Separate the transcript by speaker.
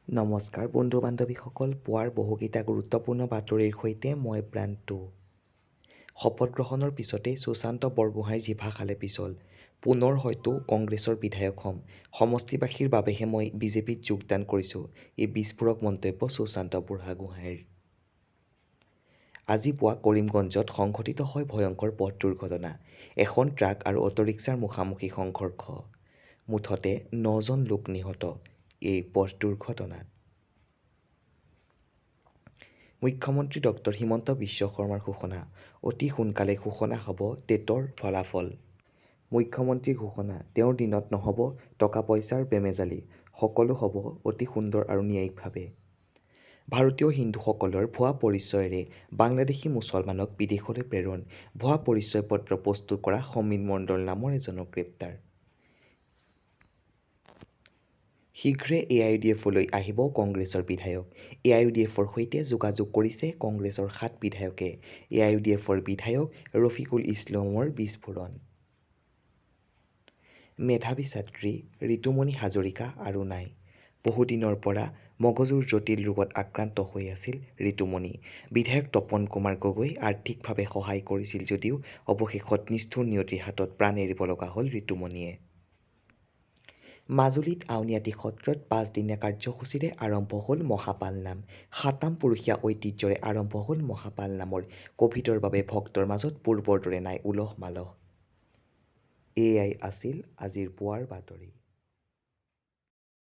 Speaker 1: নমস্কাৰ বন্ধু বান্ধৱীসকল, পুৱাৰ বহুকেইটা গুৰুত্বপূৰ্ণ বাতৰিৰ সৈতে মই প্ৰান্তু। শপত গ্ৰহণৰ পিছতেই সুশান্ত বৰগোহাঁইৰ জিভা খালে পিছল। পুনৰ হয়তো কংগ্ৰেছৰ বিধায়ক হ'ম। সমষ্টিবাসীৰ বাবেহে মই বিজেপিত যোগদান কৰিছোঁ, এই বিস্ফোৰক মন্তব্য সুশান্ত বুঢ়াগোহাঁইৰ। আজি পুৱা কৰিমগঞ্জত সংঘটিত হয় ভয়ংকৰ পথ দুৰ্ঘটনা। এখন ট্ৰাক আৰু অটোৰিক্সাৰ মুখামুখি সংঘৰ্ষ। মুঠতে ৯জন লোক নিহত এই পথ দুৰ্ঘটনাত। মুখ্যমন্ত্ৰী ডক্টৰ হিমন্ত বিশ্ব শৰ্মাৰ ঘোষণা, অতি সোনকালে ঘোষণা হ'ব টেটৰ ফলাফল। মুখ্যমন্ত্ৰীৰ ঘোষণা, তেওঁৰ দিনত নহ'ব টকা-পইচাৰ বেমেজালি, সকলো হ'ব অতি সুন্দৰ আৰু ন্যায়িকভাৱে। ভাৰতীয় হিন্দুসকলৰ ভুৱা পৰিচয়েৰে বাংলাদেশী মুছলমানক বিদেশলৈ প্ৰেৰণ, ভুৱা পৰিচয় পত্ৰ প্ৰস্তুত কৰা সমীৰ মণ্ডল নামৰ এজনক গ্ৰেপ্তাৰ। শীঘ্ৰে AIUDFলৈ আহিব কংগ্ৰেছৰ বিধায়ক। AIUDFৰ সৈতে যোগাযোগ কৰিছে কংগ্ৰেছৰ 7 বিধায়কে। AIUDFৰ বিধায়ক ৰফিকুল ইছলামৰ বিস্ফোৰণ। মেধাৱী ছাত্ৰী ঋতুমণি হাজৰিকা আৰু নাই। বহুদিনৰ পৰা মগজুৰ জটিল ৰোগত আক্ৰান্ত হৈ আছিল ঋতুমণি। বিধায়ক তপন কুমাৰ গগৈয়ে আৰ্থিকভাৱে সহায় কৰিছিল যদিও অৱশেষত নিষ্ঠুৰ নিয়তিৰ হাতত প্ৰাণ এৰিব লগা হ'ল ঋতুমণিয়ে। মাজুলীত আউনীআটী সত্ৰত 5 দিনীয়া কাৰ্যসূচীৰে আৰম্ভ হ'ল মহাপালনাম। সাতাম পুৰুষীয়া ঐতিহ্যৰে আৰম্ভ হ'ল মহাপালনামৰ। ক'ভিডৰ বাবে ভক্তৰ মাজত পূৰ্বৰ দৰে নাই উলহ মালহ। এয়াই আছিল আজিৰ পুৱাৰ বাতৰি।